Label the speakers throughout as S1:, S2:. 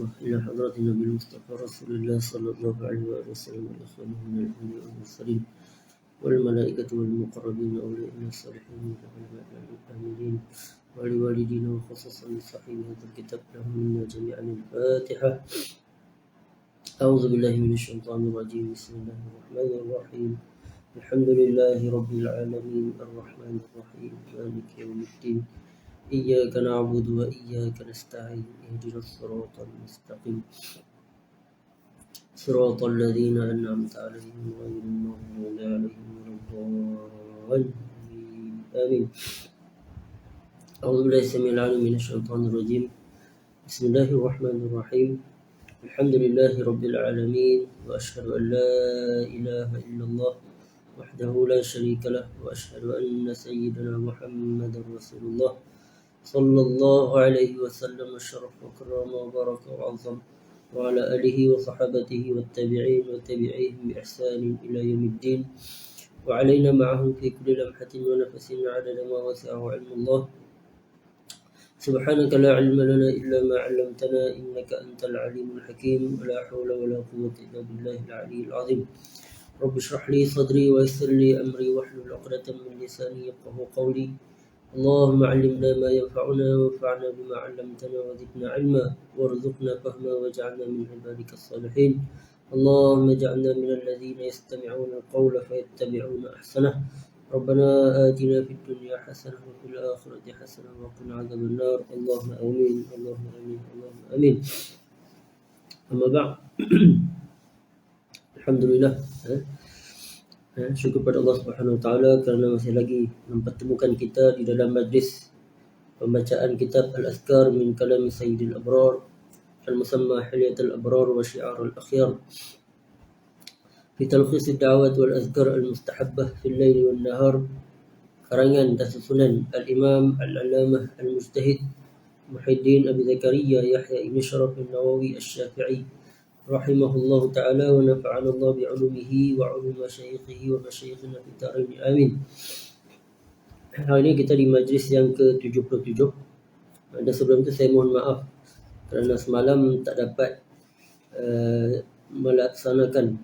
S1: الله إلى حضرة النبي المصطفى رسول الله صلى الله عليه وآله وسلم وإخوانه من الأنبياء والمرسلين والملائكة والمقربين وأولياء الصالحين والآمنين ولوالدينا وخصوصا لصاحب هذا الكتاب لهم منا جميعا الفاتحة. أعوذ بالله من الشيطان الرجيم. بسم الله الرحمن الرحيم. الحمد لله رب العالمين الرحمن الرحيم مالك يوم الدين إياك نعبد وإياك نستعين اهدنا الصراط المستقيم صراط الذين أنعمت عليهم غير المغضوب عليهم ولا الضالين آمين. أعوذ بالله السميع العليم من الشيطان الرجيم. بسم الله الرحمن الرحيم. الحمد لله رب العالمين وأشهد أن لا إله إلا الله وحده لا شريك له وأشهد أن سيدنا محمد رسول الله صلى الله عليه وسلم الشرف وكرم وبارك وعظم وعلى آله وصحبه والتابعين وتابعيهم بإحسان إلى يوم الدين وعلينا معهم في كل لمحة ونفس عدد ما وسعه علم الله. سبحانك لا علم لنا إلا ما علمتنا إنك أنت العليم الحكيم ولا حول ولا قوة إلا بالله العلي العظيم. رب اشرح لي صدري ويسر لي أمري واحلل عقدة من لساني يفقهوا قولي. اللهم علمنا ما ينفعنا وانفعنا بما علمتنا وزدنا علما وارزقنا فهما واجعلنا من عبادك الصالحين. اللهم اجعلنا من الذين يستمعون القول فيتبعون أحسنه. ربنا آتنا في الدنيا حسنة وفي الآخرة حسنة وقنا عذاب النار. اللهم آمين اللهم آمين اللهم آمين. أما بعد Alhamdulillah, syukur pada Allah Subhanahu Wa Taala kerana masih lagi mempertemukan kita di dalam majlis pembacaan kitab Al-Azkar min kalam Sayyidil Abrar al-musamma Hilyatul Abrar wa Syiar al-Akhyar fi talkhis ad-da'awat wal azkar al-mustahabbah fi al-lail wal nahar, karangan dan susunan Al-Imam Al-Allamah Al-Mujtahid Muhyiddin Abi Zakaria Yahya Ibn Sharaf An-Nawawi Asy-Syafi'i rahimahullah ta'ala wa nafa'ana Allah bi'ulumihi wa 'ulumi masyayikhihi wa masyayikhina fi darin amin. Hari ini kita di majlis yang ke-77. Dan sebelum itu saya mohon maaf kerana semalam tak dapat melaksanakan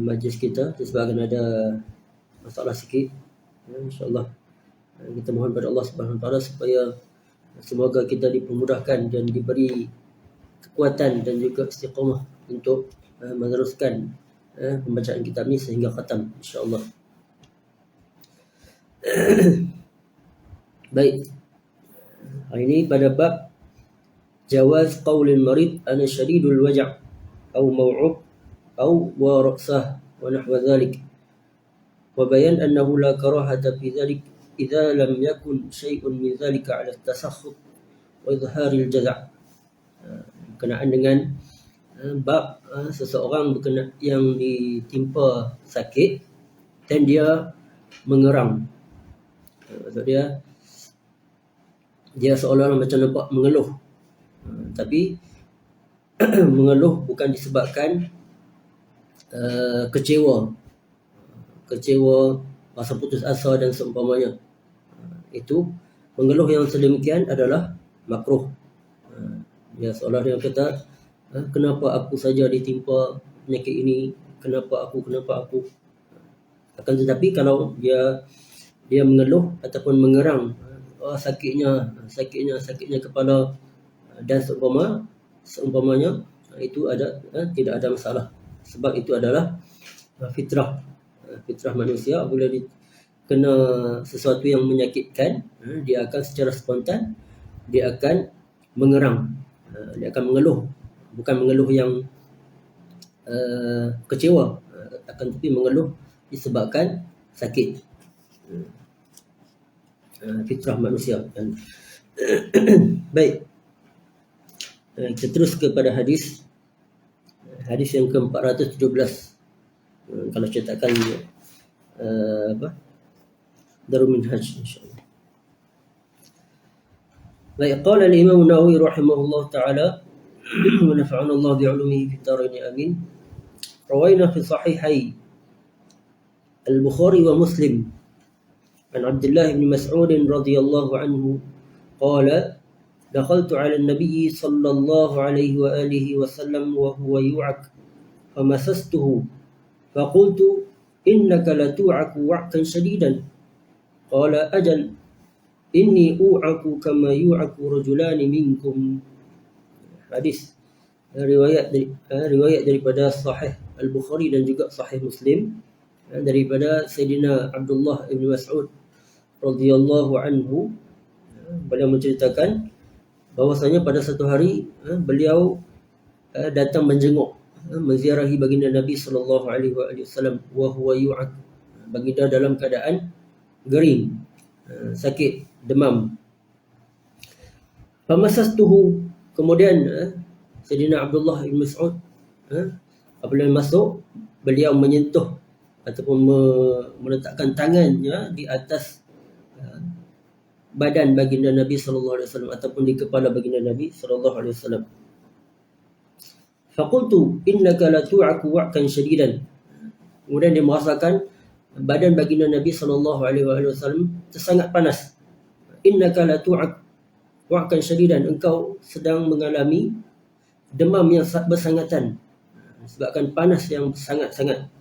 S1: majlis kita disebabkan ada masalah sikit. InsyaAllah kita mohon pada Allah Subhanahu Wa Taala supaya semoga kita dipermudahkan dan diberi kekuatan dan juga istiqamah untuk meneruskan pembacaan kitab ini sehingga khatam insya-Allah. Baik. Hari ini pada bab jawaz qaulil marid ana syadidul waja' atau maw'ub atau wa ra'sah wa nahwa dhalik. Wa bayan annahu la karahata fi dhalik idza lam yakun shay'un min dhalika 'ala at-tasakhut wa izharil jaza'. Berkenaan dengan bab seseorang yang ditimpa sakit dan dia mengeram. Maksud dia seolah-olah macam nampak mengeluh. Tapi mengeluh bukan disebabkan kecewa, rasa putus asa dan seumpamanya. Itu mengeluh yang sedemikian adalah makruh. Dia seolah dia kata, kenapa aku saja ditimpa penyakit ini, kenapa aku. Akan tetapi kalau dia mengeluh ataupun mengerang, sakitnya kepala dan seumpamanya, itu tidak ada masalah. Sebab itu adalah fitrah manusia. Apabila kena sesuatu yang menyakitkan, dia akan secara spontan dia akan mengerang. Dia akan mengeluh, bukan mengeluh yang kecewa, akan tetapi mengeluh disebabkan sakit. Fitrah manusia. Baik, kita terus kepada hadis yang ke-417. Kalau cetakan Darul Minhaj insya-Allah. Baik, qala al-Imam An-Nawawi rahimahullah ta'ala wa nafa'ana Allah bi'ulumihi fid darin amin. Rawaina fi sahihai al-Bukhari wa Muslim an Abdullah bin Mas'ud radhiyallahu anhu qala dakhaltu 'ala an-nabiy sallallahu alaihi wa alihi wasallam wa huwa yu'ak famasastuhu faqultu innaka latu'aku wa'kan shadidan qala ajal inni u'aku kama yu'aku rajulani minkum. Hadis riwayat daripada Sahih Al-Bukhari dan juga Sahih Muslim daripada Sayyidina Abdullah ibn Mas'ud radhiyallahu anhu. Beliau menceritakan bahwasanya pada satu hari beliau datang menjenguk, menziarahi baginda Nabi sallallahu alaihi wasallam wa huwa yu'ak, baginda dalam keadaan gering, sakit, demam. Famasastuhu, kemudian Sayyidina Abdullah bin Mas'ud apabila masuk, beliau menyentuh ataupun meletakkan tangannya di atas badan baginda Nabi sallallahu alaihi wasallam ataupun di kepala baginda Nabi sallallahu alaihi wasallam. Faqultu innaka la tu'aku wa'kan shadidan. Kemudian dia merasakan badan baginda Nabi sallallahu alaihi wasallam sangat panas. Innaka la tu'ak wa'kan shadidan, engkau sedang mengalami demam yang bersangatan sebabkan panas yang sangat-sangat.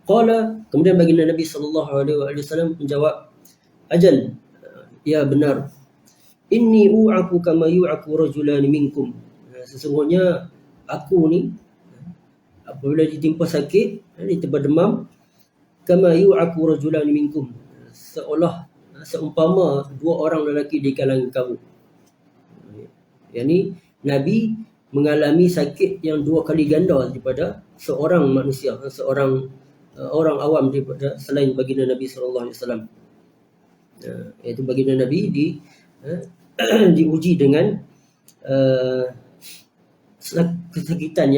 S1: Qala, kemudian baginda Nabi sallallahu alaihi wasallam menjawab, ajal, ya benar. Inni u'aku kama yu'aku rajulani minkum. Sesungguhnya aku ni apabila ditimpa sakit, ditimpa demam, kama yu'aku rajulani minkum, seolah seumpama dua orang lelaki di kalangan kamu. Yani Nabi mengalami sakit yang dua kali ganda daripada seorang manusia, seorang orang awam daripada selain baginda Nabi sallallahu alaihi wasallam. Iaitu baginda Nabi diuji dengan kesakitan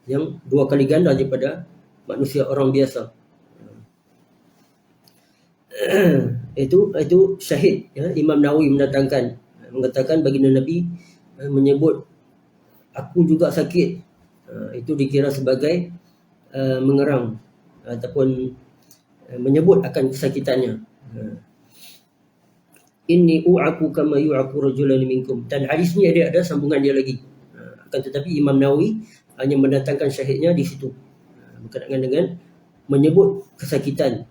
S1: yang dua kali ganda daripada manusia orang biasa. Itu syahid, Imam Nawawi mengatakan baginda Nabi menyebut aku juga sakit, itu dikira sebagai mengerang ataupun menyebut akan kesakitannya. Inni u'aku kama yu'aku rajulan minkum. Dan hadis ni ada sambungan dia lagi. Akan tetapi Imam Nawawi hanya mendatangkan syahidnya di situ berkenaan dengan menyebut kesakitan.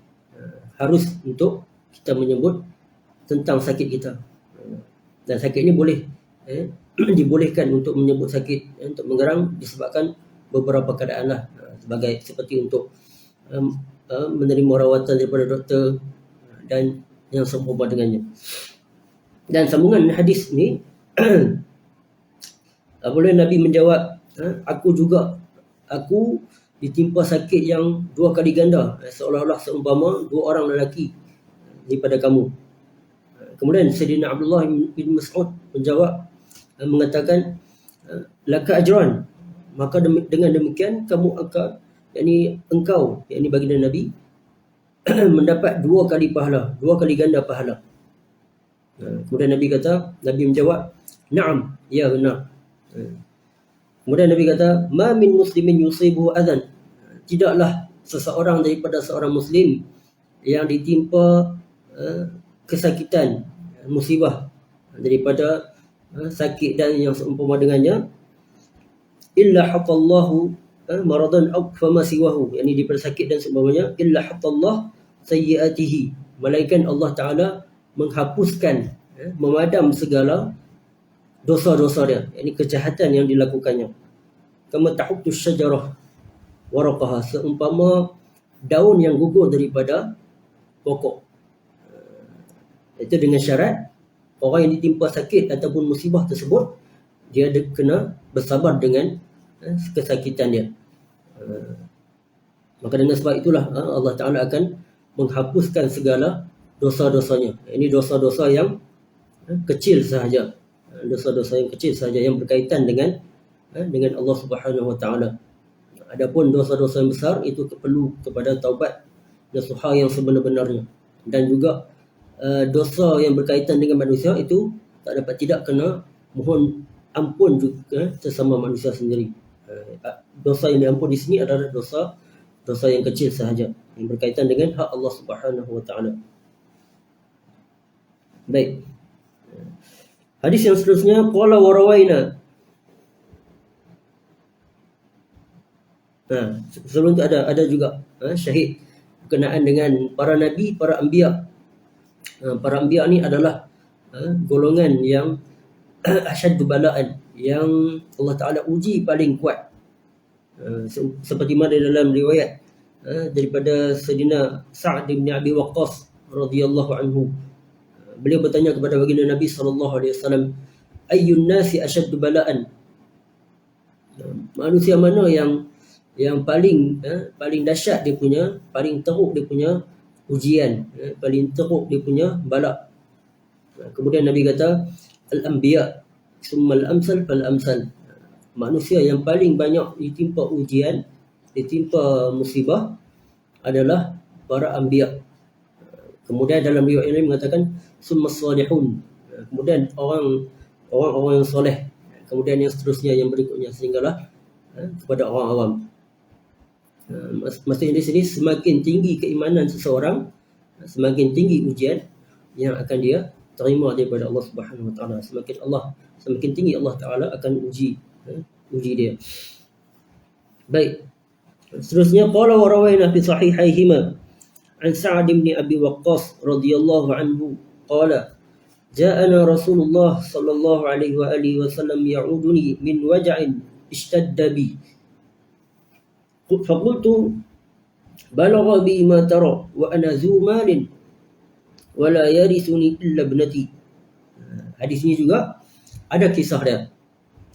S1: Harus untuk kita menyebut tentang sakit kita. Dan sakit ini boleh dibolehkan untuk menyebut sakit, untuk mengerang disebabkan beberapa keadaan lah, seperti untuk menerima rawatan daripada doktor dan yang seumpama dengannya. Dan sambungan hadis ni apabila Nabi menjawab, aku ditimpa sakit yang dua kali ganda, seolah-olah seumpama dua orang lelaki daripada kamu. Kemudian Sayyidina Abdullah bin Mas'ud menjawab, mengatakan, laka ajran, maka dengan demikian kamu akan, engkau, baginda Nabi mendapat dua kali pahala, dua kali ganda pahala. Kemudian Nabi menjawab, na'am, ya benar. Kemudian Nabi kata, ma min muslimin yusibuhu adhan, tidaklah seseorang daripada seorang muslim yang ditimpa kesakitan, musibah daripada sakit dan yang seumpama dengannya, illa hatallahu maradan aw fama siwahu, daripada sakit dan seumpamanya, illa hatallah sayyiatihi, malaikat Allah Taala menghapuskan, memadam segala dosa-dosa dia, kejahatan yang dilakukannya. Kama tahuttu syajarah waraqaha, seumpama daun yang gugur daripada pokok. Itu dengan syarat orang yang ditimpa sakit ataupun musibah tersebut, dia kena bersabar dengan kesakitan dia. Maka dengan sebab itulah Allah Ta'ala akan menghapuskan segala dosa-dosanya. Ini dosa-dosa yang kecil sahaja, dosa-dosa yang kecil sahaja yang berkaitan dengan Allah Subhanahu Wa Ta'ala. Adapun dosa-dosa yang besar itu perlu kepada taubat nasuha yang sebenar-benarnya. Dan juga dosa yang berkaitan dengan manusia itu tidak kena mohon ampun juga sesama manusia sendiri. Dosa yang diampun di sini adalah dosa yang kecil sahaja yang berkaitan dengan hak Allah Subhanahu Wa Ta'ala. Baik. Hadis yang seterusnya, qala wa rawaina. Sebelum itu ada juga syahid berkenaan dengan para nabi, para anbiya. Para anbiya ni adalah golongan yang asyaddu bala'an, yang Allah Ta'ala uji paling kuat. Seperti mana dalam riwayat daripada Sayyidina Sa'd bin Abi Waqqas radhiyallahu anhu. Beliau bertanya kepada baginda Nabi SAW, ayyun nasi asyaddu bala'an, manusia mana yang paling dahsyat dia punya, paling teruk dia punya ujian, paling teruk dia punya bala. Kemudian Nabi kata, al-anbiya summa al-amsal fal-amsal. Manusia yang paling banyak ditimpa ujian, ditimpa musibah adalah para anbiya. Kemudian dalam riwayat ini mengatakan summa salihun. Kemudian orang-orang yang soleh. Kemudian yang seterusnya, yang berikutnya, sehinggalah kepada orang awam. Maksudnya di sini, semakin tinggi keimanan seseorang, semakin tinggi ujian yang akan dia terima daripada Allah Subhanahu Wa Taala. Semakin tinggi Allah Taala akan uji dia. Baik. Seterusnya, qala wa rawaina fi sahihaihima an Sa'd bin Abi Waqqas radhiyallahu anhu qala ja'ana Rasulullah sallallahu alaihi wa alihi wasallam ya'uduni min waj'in ishtadda bi. فقلت بلغ بي ما ترى وأنا ذو مال ولا يرثني إلا ابنتي. Hadis ini juga ada kisah dia.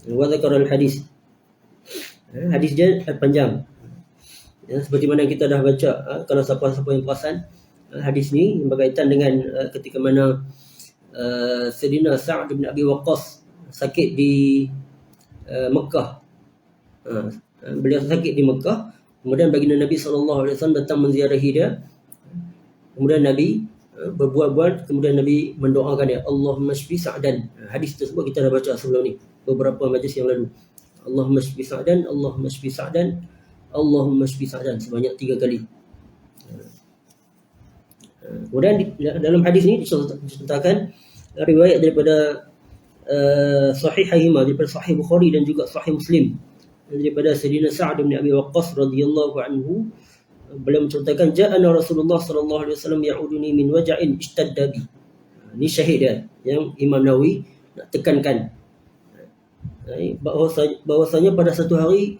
S1: Wa dzakara al-hadis. Hadis dia panjang. Seperti mana kita dah baca, kalau siapa-siapa yang perasan, hadis ni berkaitan dengan ketika mana Sayyidina Sa'd bin Abi Waqqas sakit di Mekah. Beliau sakit di Mekah, kemudian baginda Nabi SAW datang menziarahi dia. Kemudian Nabi berbuat-buat, kemudian Nabi mendoakan dia, Allahumma shfi Sa'dan. Hadis tersebut kita dah baca sebelum ni, beberapa majlis yang lalu. Allahumma shfi Sa'dan, Allahumma shfi Sa'dan, Allahumma shfi Sa'dan, sebanyak 3 kali. Kemudian dalam hadis ni diceritakan riwayat daripada Sahihahima, daripada Sahih Bukhari dan juga Sahih Muslim, daripada Sayyidina Sa'd bin Abi Waqqas radhiyallahu anhu. Beliau menceritakan, ja'ana Rasulullah sallallahu alaihi wasallam ya'uduni min waj'in ishtadda bi. Ini syahid dia yang Imam Nawawi nak tekankan, bahwasanya pada satu hari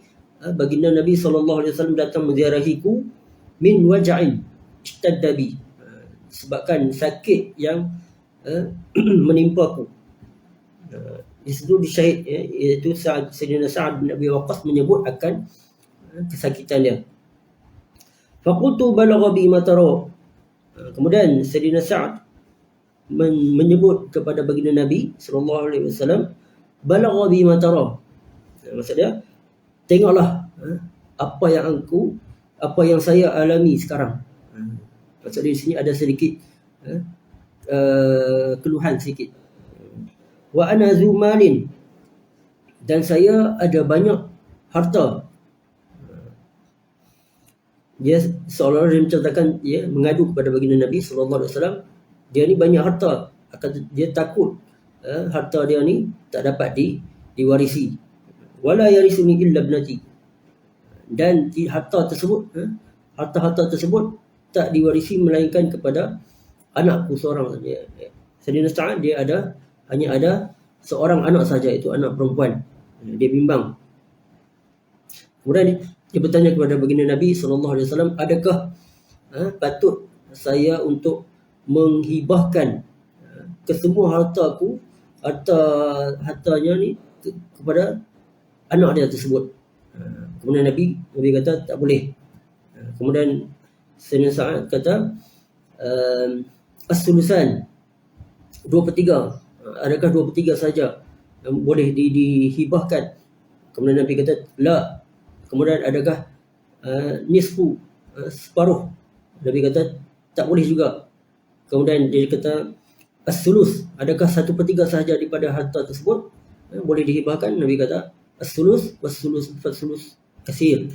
S1: baginda Nabi sallallahu alaihi wasallam datang menziarahiku min waj'in ishtadda bi, sebabkan sakit yang menimpaku. Di situ disyahid, iaitu Sayyidina Sa'd bin Abi Waqqas menyebut akan kesakitan dia. Faqultu balagha bi ma tara. Kemudian Sayyidina Sa'd menyebut kepada baginda Nabi sallallahu alaihi wasallam, balagha bi ma tara. Maksudnya, tengoklah apa yang saya alami sekarang. Maksudnya di sini ada sedikit keluhan sikit. Wa ana zu malin, dan saya ada banyak harta. Dia seolah-olah dia menceritakan, dia mengadu kepada baginda Nabi sallallahu alaihi wasallam, dia ni banyak harta, dia takut harta dia ni tak dapat diwarisi. Wala yarisuni illa ibnati, dan harta tersebut tak diwarisi melainkan kepada anakku seorang saja. Sayyidina Sa'ad dia hanya ada seorang anak saja, itu anak perempuan. Dia bimbang. Kemudian dia bertanya kepada baginda Nabi SAW, adakah patut saya untuk menghibahkan kesemua hartaku, hartanya ni kepada anak dia tersebut? Kemudian Nabi kata tak boleh. Kemudian Sayyidina Sa'ad kata, as-sulusan, 2/3. Adakah 2/3 saja yang boleh dihibahkan? Kemudian Nabi kata la. Kemudian adakah nisfu, separuh? Nabi kata tak boleh juga. Kemudian dia kata as-sulus, adakah 1/3 sahaja daripada harta tersebut boleh dihibahkan? Nabi kata as-sulus was-sulus fas-sulus kasir.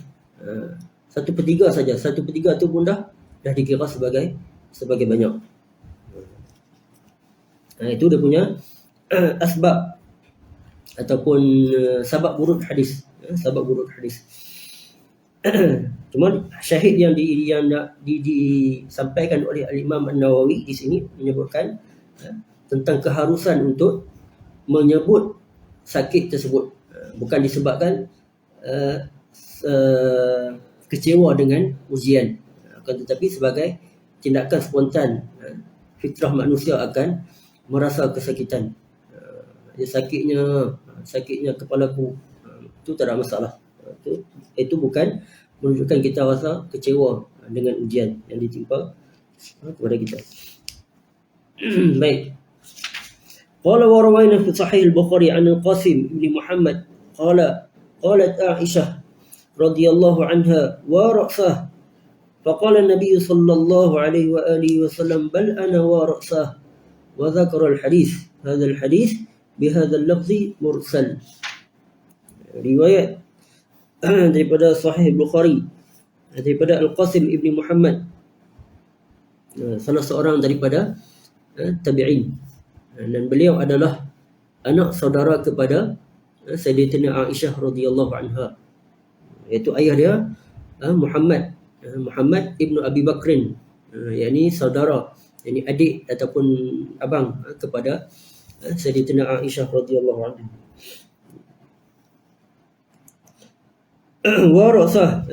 S1: 1/3 saja. 1/3 tu pun dah dikira sebagai banyak. Itu dia punya asbab ataupun sabab wurud hadis. Sabab wurud hadis. Cuma syahid yang disampaikan oleh Al-Imam An-Nawawi di sini menyebutkan tentang keharusan untuk menyebut sakit tersebut, bukan disebabkan kecewa dengan ujian, akan tetapi sebagai tindakan spontan. Fitrah manusia akan merasa kesakitan. Sakitnya kepalaku, itu tak ada masalah. Itu bukan menunjukkan kita rasa kecewa dengan ujian yang ditimpa kepada kita. Baik. Qala wa rawayna fi sahih al-Bukhari an al-Qasim ibn Muhammad qalat Aisyah radhiyallahu anha wa ra'sah faqala an-nabiy sallallahu alaihi wa alihi wasallam bal ana wa ra'sah wa dhakara al-hadith. Hadha al-hadith bihadha al-lafzi mursal. Riwayat daripada Sahih Bukhari daripada Al-Qasim ibn Muhammad, salah seorang daripada tabi'in, dan beliau adalah anak saudara kepada Sayyidatina Aisyah radhiyallahu anha, iaitu ayah dia Muhammad ibnu Abi Bakrin, yakni saudara, yakni adik ataupun abang kepada Sayyidatina Aisyah radhiyallahu anha. Wa ra'sah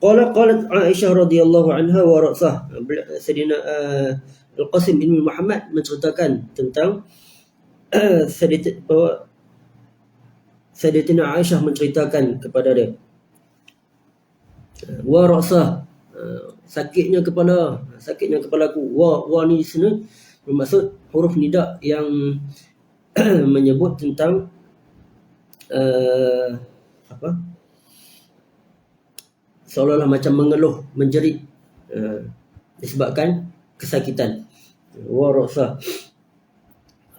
S1: qalat Aisyah radhiyallahu anha wa ra'sah. Sayyidina Al-Qasim bin Muhammad menceritakan tentang Sayyidatina Aisyah menceritakan kepada dia, wa ra'sah, sakitnya kepalaku. Wa ni di sini bermaksud huruf nida yang menyebut tentang seolah-olah macam mengeluh, menjerit disebabkan kesakitan. Wa ra'sah.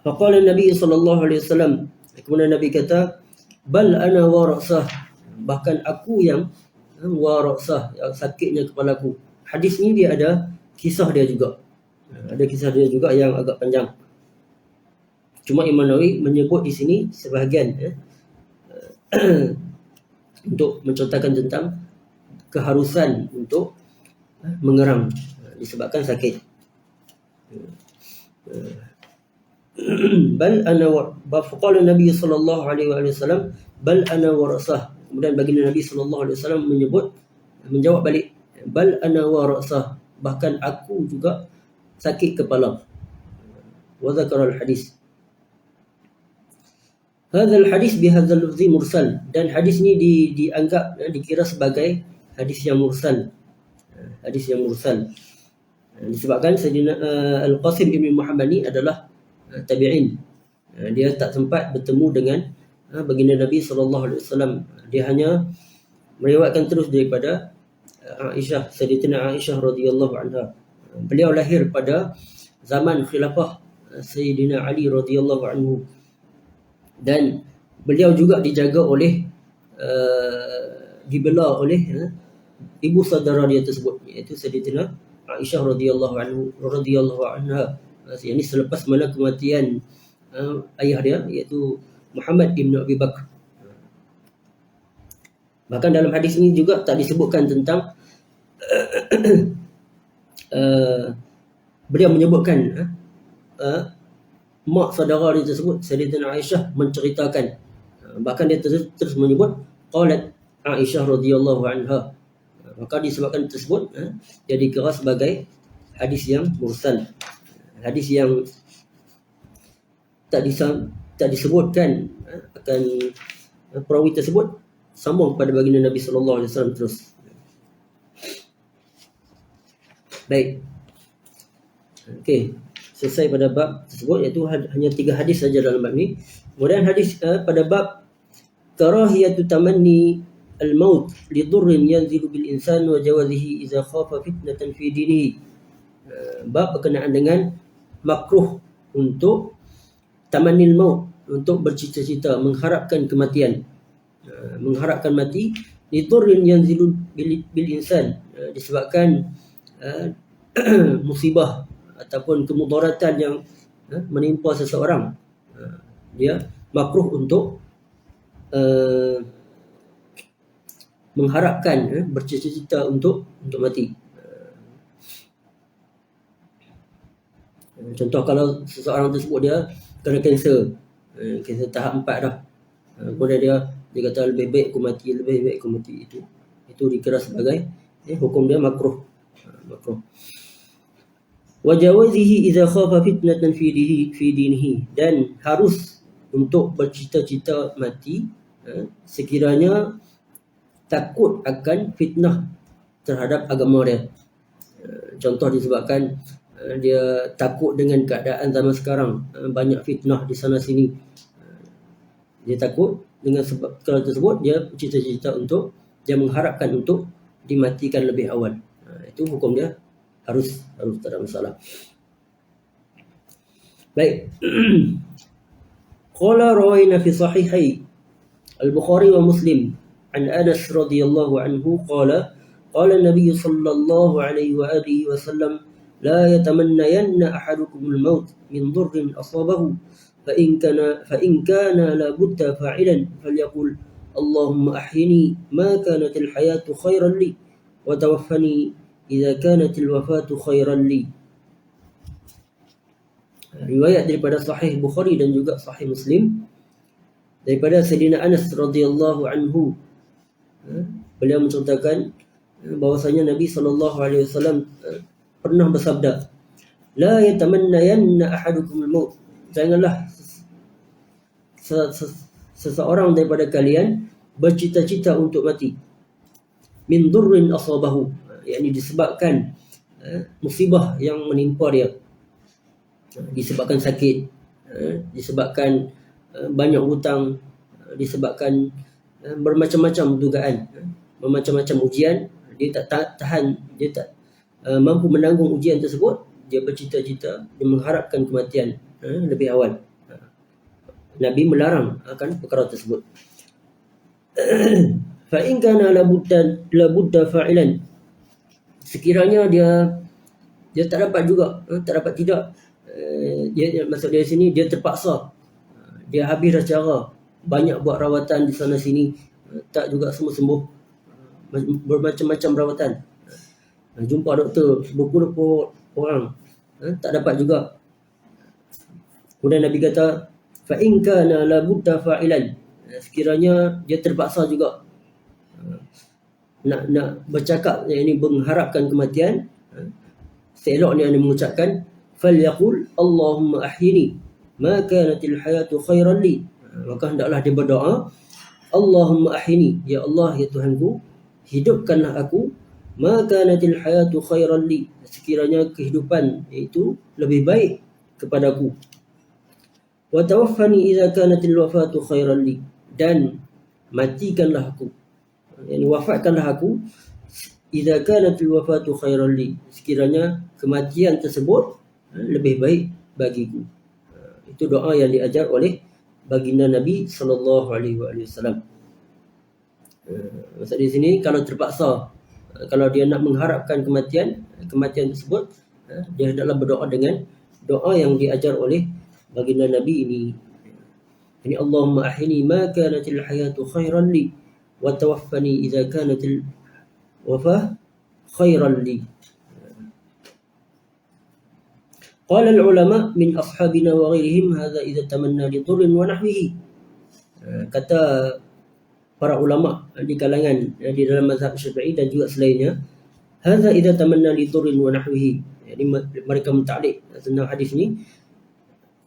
S1: Faqala Nabi sallallahu alaihi wasallam, kemudian Nabi kata, bal ana wa ra'sah, bahkan aku yang wa ra'sah, yang sakitnya kepalaku. Hadis ni dia ada kisah dia juga. Ada kisah dia juga yang agak panjang. Cuma Imam Nawawi menyebut di sini sebahagian untuk menceritakan tentang keharusan untuk mengeram disebabkan sakit. Bal ana wa faqala Nabi sallallahu alaihi wasallam bal ana wa ra'sah. Kemudian baginda Nabi sallallahu alaihi wasallam menjawab balik, bal ana wa ra'sah, bahkan aku juga sakit kepala. Wa dzakara al-hadis. Hadal hadis bihadzal lafzi mursal, dan hadis ni dianggap dikira sebagai hadis yang mursal. Hadis yang mursal disebabkan Sayyidina Al-Qasim ibn Muhammad ni adalah tabi'in. Dia tak sempat bertemu dengan baginda Nabi sallallahu alaihi wasallam. Dia hanya meriwayatkan terus daripada Aisyah, Sayyidatina Aisyah radhiyallahu anha. Beliau lahir pada zaman khilafah Sayyidina Ali radhiyallahu anhu, dan beliau juga dijaga oleh dibela oleh ibu saudara dia tersebut, iaitu Sayyidatina Aisyah radhiyallahu anha. Yang ini selepas mana kematian ayah dia, iaitu Muhammad ibn Abi Bakr. Bahkan dalam hadis ini juga tak disebutkan tentang beliau menyebutkan mak saudara dia tersebut, Sayyidatina Aisyah, menceritakan. Bahkan dia terus menyebut qalat Aisyah radhiyallahu anha. Maka disebabkan tersebut dia dikira sebagai hadis yang mursal, hadis yang tak disebutkan akan perawi tersebut sambung kepada baginda Nabi sallallahu alaihi wasallam terus. Baik. Okey, selesai pada bab tersebut, iaitu hanya 3 hadis saja dalam bab ni. Kemudian hadis pada bab karahiyatu tamanni al-maut li dhurrin yanzilu bil insan wa jawazihi idza khafa fitnatan fi dinihi. Bab berkenaan dengan makruh untuk tamannil maut, untuk bercita-cita mengharapkan kematian, mengharapkan mati, li dhurrin yanzilu bil insan, disebabkan musibah ataupun kemudaratan yang menimpa seseorang, dia makruh untuk mengharapkan, bercita-cita untuk mati. Contoh kalau seseorang tersebut dia kena kanser, kanser tahap 4 dah, kemudian dia kata lebih baik aku mati, lebih baik aku mati, itu dikira sebagai hukum dia makruh. Wa jawazihi idza khafa fitnatan fi dinihi, dan harus untuk bercita-cita mati sekiranya takut akan fitnah terhadap agama dia. Contoh disebabkan dia takut dengan keadaan zaman sekarang, banyak fitnah di sana sini, dia takut dengan sebab kalau tersebut dia cita-cita untuk, dia mengharapkan untuk dimatikan lebih awal. Itu hukum dia harus tak ada masalah. Baik. Qala rawayna fi sahihai al-Bukhari wa Muslim an Anas radhiyallahu anhu qala an-nabiy sallallahu alaihi wa alihi wa sallam la yatamannayanna ahadukum al-maut min dhurrin asabahu fa in kana la budda fa'ilan falyaqul Allahumma ahyini ma kanat al-hayatu khayran li wa tawaffani idza kanat al-wafatu khayran li. Riwayat daripada Sahih Bukhari dan juga Sahih Muslim daripada Sayyidina Anas radhiyallahu anhu. Beliau menceritakan bahwasanya Nabi SAW pernah bersabda, la yatamannayanna ahadukum al-maut, janganlah seseorang daripada kalian bercita-cita untuk mati, min durrin asabahu, yakni disebabkan musibah yang menimpa dia, disebabkan sakit, disebabkan banyak hutang, disebabkan bermacam-macam dugaan, bermacam-macam ujian, dia tak tahan, dia tak mampu menanggung ujian tersebut, dia bercita-cita, dia mengharapkan kematian lebih awal. Nabi melarang akan perkara tersebut. Fa in kana la budda fa'ilan, sekiranya dia tak dapat juga, tak dapat tidak, dia maksud dia sini dia terpaksa, dia habis dah cara, banyak buat rawatan di sana sini, tak juga sembuh, bermacam-macam rawatan, jumpa doktor berpuluh-puluh orang, tak dapat juga. Kemudian Nabi kata fa in kana la budda fa'ilan, sekiranya dia terpaksa juga nak bercakap, yakni mengharapkan kematian, seeloknya dia mengucapkan falyaqul Allahumma ahyini ma kanatil hayatu khairan li, maka hendaklah dia berdoa, Allahumma ahyini, ya Allah, ya Tuhanku, hidupkanlah aku, ma kanatil hayatu khairan li, sekiranya kehidupan itu lebih baik kepadaku, wa tawaffani idza kanatil wafatu khairan li, dan matikanlah aku, yakni wafatkanlah aku, idza kanatil wafatu khairan li, sekiranya kematian tersebut lebih baik bagiku. Itu doa yang diajar oleh baginda Nabi sallallahu alaihi wasallam. Maksud di sini kalau terpaksa, kalau dia nak mengharapkan kematian tersebut, dia hendaklah berdoa dengan doa yang diajar oleh baginda Nabi ini. Ini Allahumma ahyini ma kanatil hayatu khairan li wa tawaffani idza kanatil wafah khairan li. Qala al-ulama min ashabina wa ghairihim hadza idza tamanna li dhurrin wa nahwihi. Kata para ulama di kalangan di dalam mazhab Syafi'i dan juga selainnya, hadza idza tamanna li dhurrin wa nahwihi, jadi mereka mentaklid tentang hadis ni,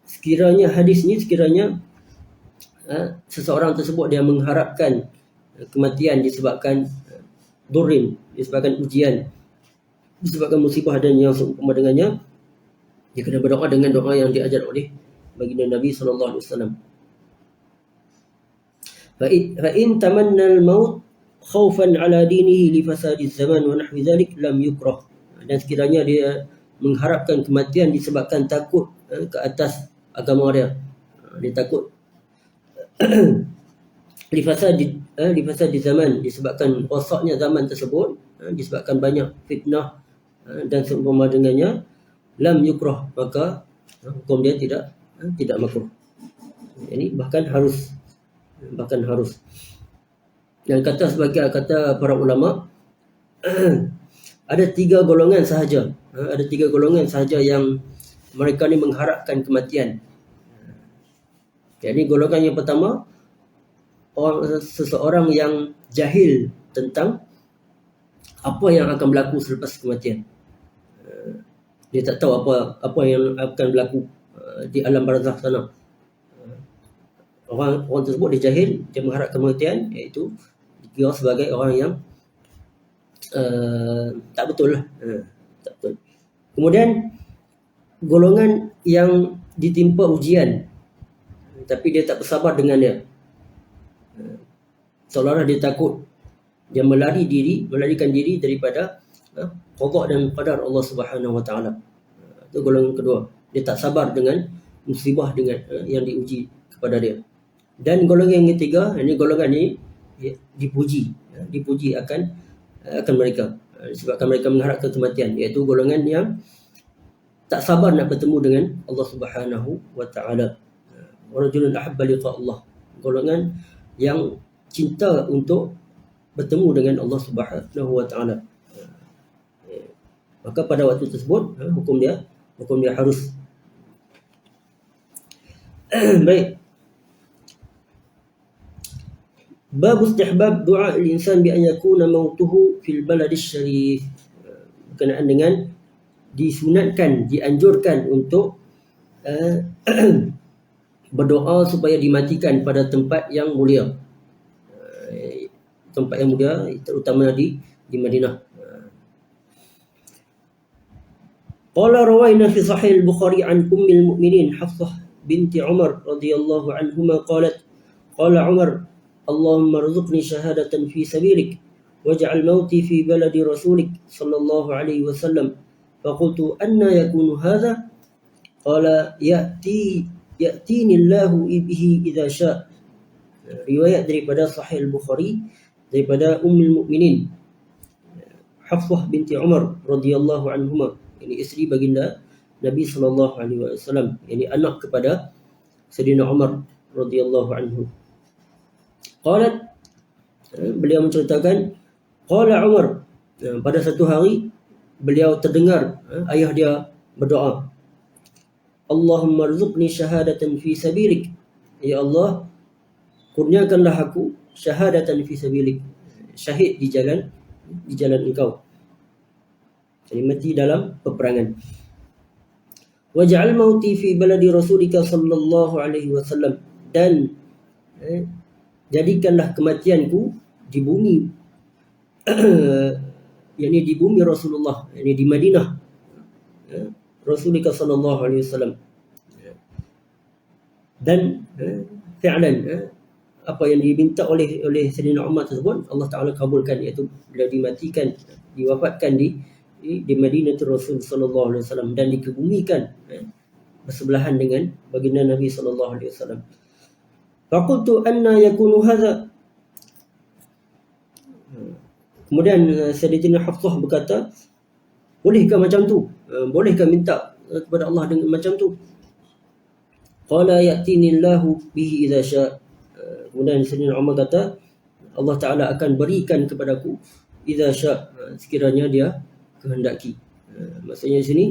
S1: sekiranya seseorang tersebut dia mengharapkan kematian disebabkan dhurrin, disebabkan ujian, disebabkan musibah dan yang seumpama dengannya, dia kena berdoa dengan doa yang diajar oleh baginda Nabi sallallahu alaihi wasallam. Fa in tamanna al-maut khaufan ala dinihi li fasadi zaman wa nahwi dhalik lam yukrah, dan sekiranya dia mengharapkan kematian disebabkan takut ke atas agama dia, dia takut li fasadi zaman, disebabkan rosaknya zaman tersebut, disebabkan banyak fitnah dan seumpama dengannya, lam yukrah, maka hukum dia tidak makruh. Ini bahkan harus. Dan kata para ulama ada 3 golongan sahaja. Ada 3 golongan sahaja yang mereka ni mengharapkan kematian. Jadi golongan yang pertama, seseorang yang jahil tentang apa yang akan berlaku selepas kematian. Dia tak tahu apa yang akan berlaku di alam barzakh sana. Orang tersebut dia jahil, dia mengharap kematian, iaitu dikira sebagai orang yang tak betul lah. Tak betul. Kemudian golongan yang ditimpa ujian tapi dia tak bersabar dengan dia. Seolah-olah dia takut, dia melarikan diri daripada qada dan qadar Allah Subhanahu Wa Taala. Itu golongan kedua. Dia tak sabar dengan musibah dengan yang diuji kepada dia. Dan golongan yang ketiga, ini golongan ni dipuji akan mereka disebabkan mereka mengharapkan kematian, iaitu golongan yang tak sabar nak bertemu dengan Allah Subhanahu Wa Taala. Rajulun ahabba liqa Allah, golongan yang cinta untuk bertemu dengan Allah Subhanahu Wa Taala. Maka pada waktu tersebut hukum dia harus. Baik. Bab istihbab du'a al-insan bi an yakuna mautuhu fil baladis syarif. Berkenaan dengan disunatkan, dianjurkan untuk berdoa supaya dimatikan pada tempat yang mulia. Tempat yang mulia terutama di Madinah. Qala rawayna fi sahih al-Bukhari an ummil mu'minin Hafsah binti Umar radhiyallahu anhuma qalat qala Umar Allahumma rzuqni shahadatan fi sabilik waj'al mauti fi baladi rasulik sallallahu alaihi wasallam. Faqultu anna yakunu hadha? Qala ya'tini Allahu bihi idza syaa. Riwayat daripada Sahih Al-Bukhari daripada Ummul Mukminin Hafsah binti Umar radhiyallahu anhuma, ini isteri baginda Nabi sallallahu alaihi wasallam, ini anak kepada Sayyidina Umar radhiyallahu anhu. Qalat, beliau menceritakan, qala Umar, pada satu hari beliau terdengar ayah dia berdoa, Allahumma rzuqni syahadatan fi sabilik, ya Allah kurniakanlah aku syahadatan fi sabilik, syahid di jalan engkau, jadi mati dalam peperangan. Waj'al mauti fi baladi rasulika sallallahu alaihi wasallam, dan jadikanlah kematianku di bumi yakni di bumi Rasulullah, yakni di Madinah Rasulika sallallahu alaihi wasallam. Dan fi'lan apa yang diminta oleh Sayyidina Umar tersebut Allah Taala kabulkan, iaitu beliau dimatikan, diwafatkan di Madinah Rasul sallallahu alaihi wasallam dan dikebumikan bersebelahan dengan baginda Nabi sallallahu alaihi wasallam. Faqultu anna yakunu hadha? Kemudian Sayyidatina Hafsah berkata, bolehkah macam tu? Bolehkah minta kepada Allah dengan macam tu? Qala ya'tini Allahu bihi idza syaa. Kemudian Sayyidina Umar kata, Allah Taala akan berikan kepadaku idza syaa, sekiranya dia kehendaki. Maksudnya di sini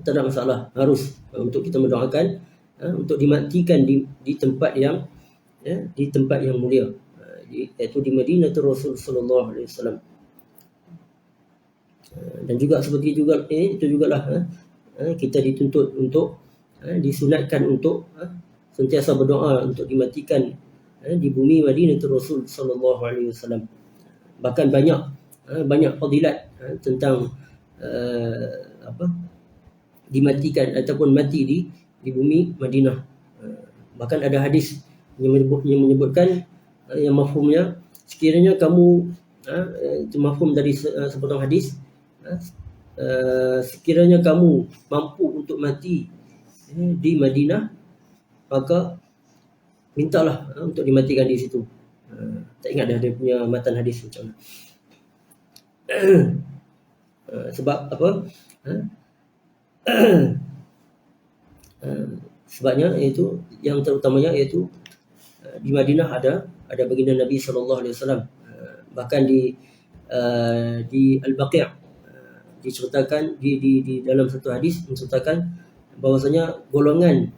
S1: tak ada masalah, harus untuk kita mendoakan untuk dimatikan di tempat yang mulia, iaitu di Madinah Rasul sallallahu alaihi wasallam. Dan juga seperti itu jugalah kita dituntut untuk disunatkan untuk sentiasa berdoa untuk dimatikan di bumi Madinah Rasul sallallahu alaihi wasallam. Bahkan banyak fadilat tentang dimatikan ataupun mati di bumi Madinah. Bahkan ada hadis yang menyebutkan yang mafhumnya, sekiranya kamu itu mafhum dari sepotong hadis, sekiranya kamu mampu untuk mati di Madinah, maka mintalah untuk dimatikan di situ. Tak ingat dah dia punya matan hadis macam mana. Sebab apa? Sebabnya iaitu yang terutamanya iaitu di Madinah ada baginda Nabi sallallahu alaihi wasallam. Bahkan di Al-Baqi' diceritakan di dalam satu hadis menceritakan bahwasanya golongan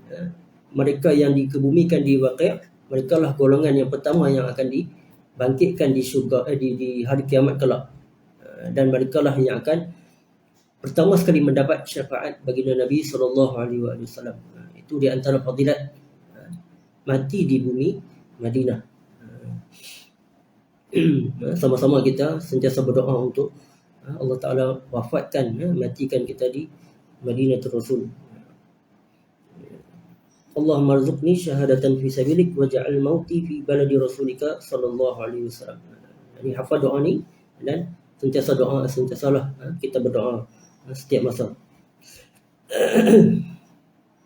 S1: mereka yang dikebumikan di Baqi', mereka lah golongan yang pertama yang akan dibangkitkan di syurga di hari kiamat kelak. Dan mereka lah yang akan pertama sekali mendapat syafaat baginda Nabi sallallahu alaihi wasallam. Itu di antara fadilat mati di bumi Madinah. Sama-sama kita sentiasa berdoa untuk Allah Ta'ala wafatkan, matikan kita di Madinatul Rasul. Allahumma rzuqni syahadatan fi sabilik waj'al mauti fi baladi rasulika sallallahu alaihi wasallam. Ini hafal doa ni dan sentiasalah kita berdoa setiap masa.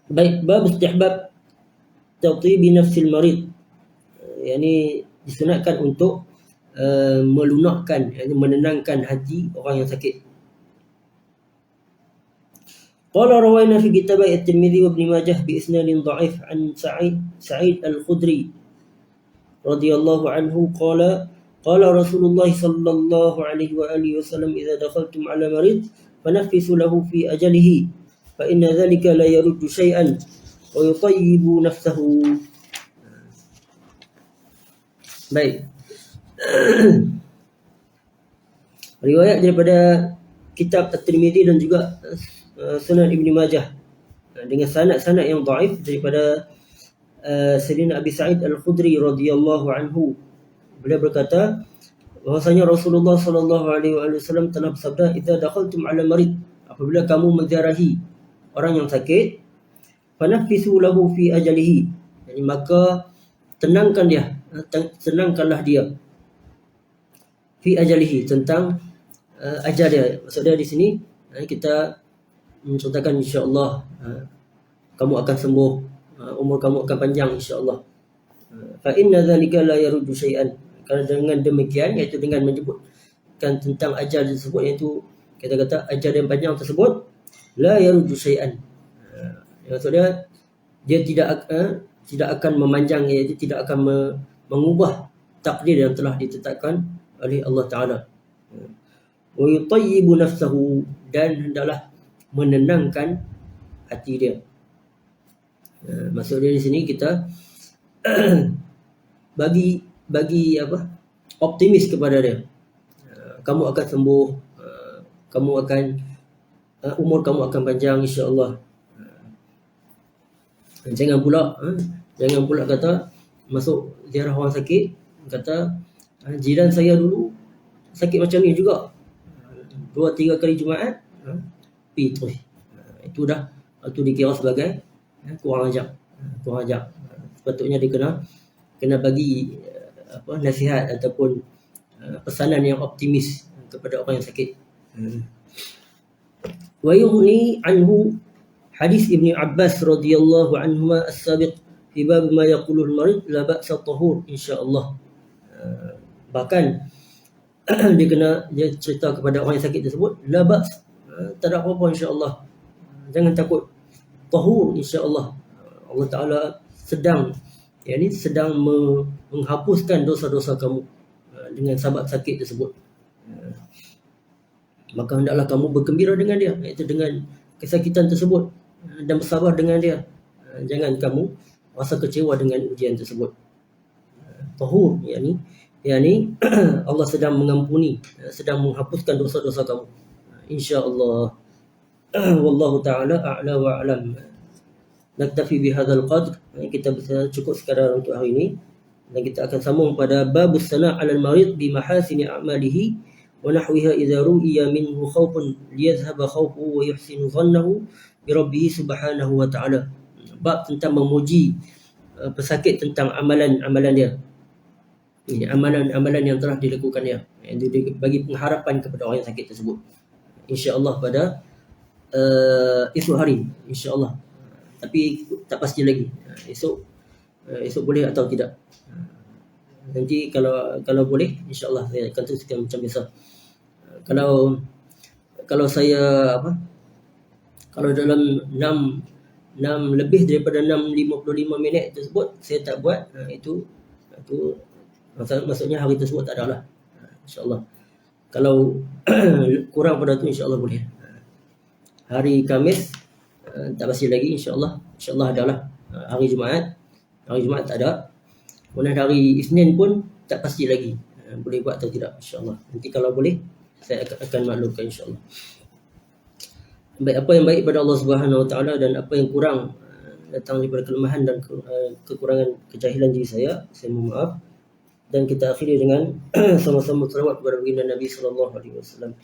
S1: Baik, bab istihbab tatibi nafsil marid. Yani disunatkan untuk melunakkan, menenangkan hati orang yang sakit. Qala rawayna fi kitab at-Tirmidzi wa Ibn Majah bi isnadin dha'if an Sa'id al-Khudri radhiyallahu anhu qala Rasulullah sallallahu alaihi wa alihi wasallam idza dakhaltum ala marid fanaffisu lahu fi ajalihi fa inna dhalika la yaruddu shay'an wa yutayyibu nafsahu. Baik. Riwayat daripada kitab At-Tirmidzi dan juga Sunan Ibn Majah dengan sanad-sanad yang dhaif daripada Sayyidina Abi Sa'id Al-Khudri radhiyallahu anhu. Beliau berkata bahwasanya Rasulullah sallallahu alaihi wasallam telah bersabda, "Idza dakhaltum 'ala marid," apabila kamu menziarahi orang yang sakit, "fanaffisu lahu fi ajalihi," yani maka tenangkanlah dia fi ajalihi, tentang ajal dia. Maksud dia di sini kita menceritakan insya-Allah kamu akan sembuh, umur kamu akan panjang insya-Allah. Fa inna dzalika la yaruddu syai'an. Kalau dengan demikian, iaitu dengan menyebutkan tentang ajal tersebut, iaitu kita kata ajal yang panjang tersebut la yaruddu syai'an. Maksudnya dia tidak akan memanjang, iaitu tidak akan mengubah takdir yang telah ditetapkan oleh Allah Ta'ala. Wa yutayyibu nafsahu, dan hendaklah menenangkan hati dia. Maksud dia di sini kita bagi optimis kepada dia. Kamu akan sembuh, kamu akan umur kamu akan panjang insya-Allah. Jangan pula kata masuk ziarah orang sakit kata jiran saya dulu sakit macam ni juga, 2-3 kali Jumaat pergi terus. Itu dikira sebagai kurang ajar. Sepatutnya dia kena bagi nasihat ataupun pesanan yang optimis kepada orang yang sakit. Wa yughni anhu hadis Ibn Abbas radhiyallahu anhuma as-sabiq fi bab ma yaqulu al-marid la ba'sa tahur insya-Allah. Bahkan dia cerita kepada orang yang sakit tersebut, la ba's, tak ada apa-apa insya-Allah, jangan takut, tahur insya-Allah. Allah Ta'ala sedang menghapuskan dosa-dosa kamu dengan sebab sakit tersebut. Maka hendaklah kamu bergembira dengan dia, iaitu dengan kesakitan tersebut, dan bersabar dengan dia. Jangan kamu rasa kecewa dengan ujian tersebut. Tahur, yakni Allah sedang mengampuni, sedang menghapuskan dosa-dosa kamu, insya-Allah. Wallahu ta'ala a'la wa a'lam. Naktafi bihadzal qadr. Kita bisa cukup sekadar untuk hari ini, dan kita akan sambung pada babus sana' 'alal marid bi mahasini a'malihi wa nahwiha idza ru'iya minhu khaufun liyadhhaba khaufuhu wa yuhsinu dhannahu bi rabbih subhanahu wa ta'ala. Bab tentang memuji pesakit tentang amalan-amalan dia. Ini amalan-amalan yang telah dilakukan dia, yang bagi pengharapan kepada orang yang sakit tersebut, insya-Allah pada esok hari insya-Allah. Tapi tak pasti lagi esok boleh atau tidak. Nanti kalau boleh insya-Allah saya akan teruskan macam biasa. Kalau saya kalau dalam lebih daripada 6:55 minit tersebut saya tak buat, itu maksudnya hari tersebut tak ada lah, insyaAllah. Kalau kurang pada tu insyaAllah boleh. Hari Khamis tak pasti lagi, insyaAllah adalah. Hari Jumaat tak ada. Kemudian hari Isnin pun tak pasti lagi, boleh buat atau tidak, insyaAllah. Nanti kalau boleh saya akan maklumkan, insyaAllah. Baik, apa yang baik pada Allah Subhanahu Wa Taala dan apa yang kurang datang daripada kelemahan dan kekurangan kejahilan diri saya mohon maaf. Dan kita akhiri dengan sama-sama selawat kepada baginda Nabi sallallahu alaihi wasallam.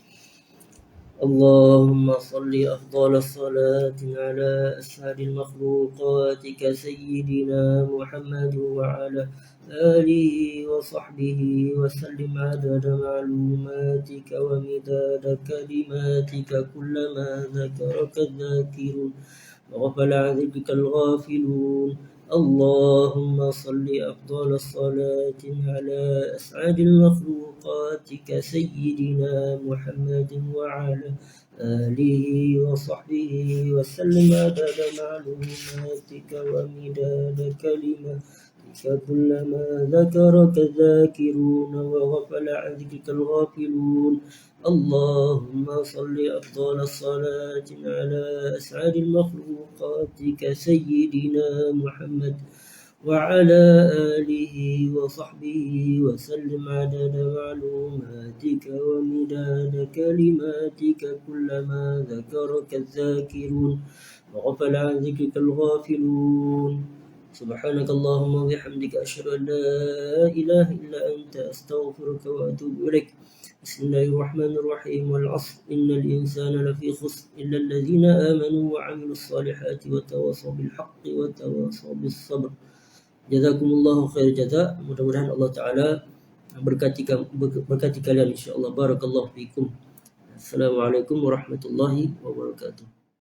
S1: Allahumma salli afdalas salatin ala as'adil makhluqatika sayyidina Muhammad wa ala alihi wa sahbihi wa sallim adada ma'lumatika wa midada kalimatika kullama dhakaraka dhakirun wa ghafala 'an dhikrikal ghafilun. اللهم صل أفضل الصلاة على أسعد المخلوقاتك سيدنا محمد وعلى آله وصحبه وسلم عدد معلوماتك ومداد كلماتك كلما ذكرك الذاكرون وغفل عن ذكرك الغافلون. اللهم صل أفضل الصلاة على أسعد المخلوقاتك سيدنا محمد وعلى آله وصحبه وسلم عدد معلوماتك ومداد كلماتك كلما ذكرك الذاكرون وغفل عن ذكرك الغافلون. سبحانك اللهم وبحمدك أشهد أن لا إله إلا أنت أستغفرك وأتوب إليك. بسم الله الرحمن الرحيم. والعصر إن الإنسان لفي خسر إلا الذين آمنوا وعملوا الصالحات وتواصوا بالحق وتواصوا بالصبر. Jazakumullahu khair jaza. Mudah-mudahan Allah Ta'ala berkati kalian, insyaAllah. Barakallahu fikum. Assalamualaikum warahmatullahi wabarakatuh.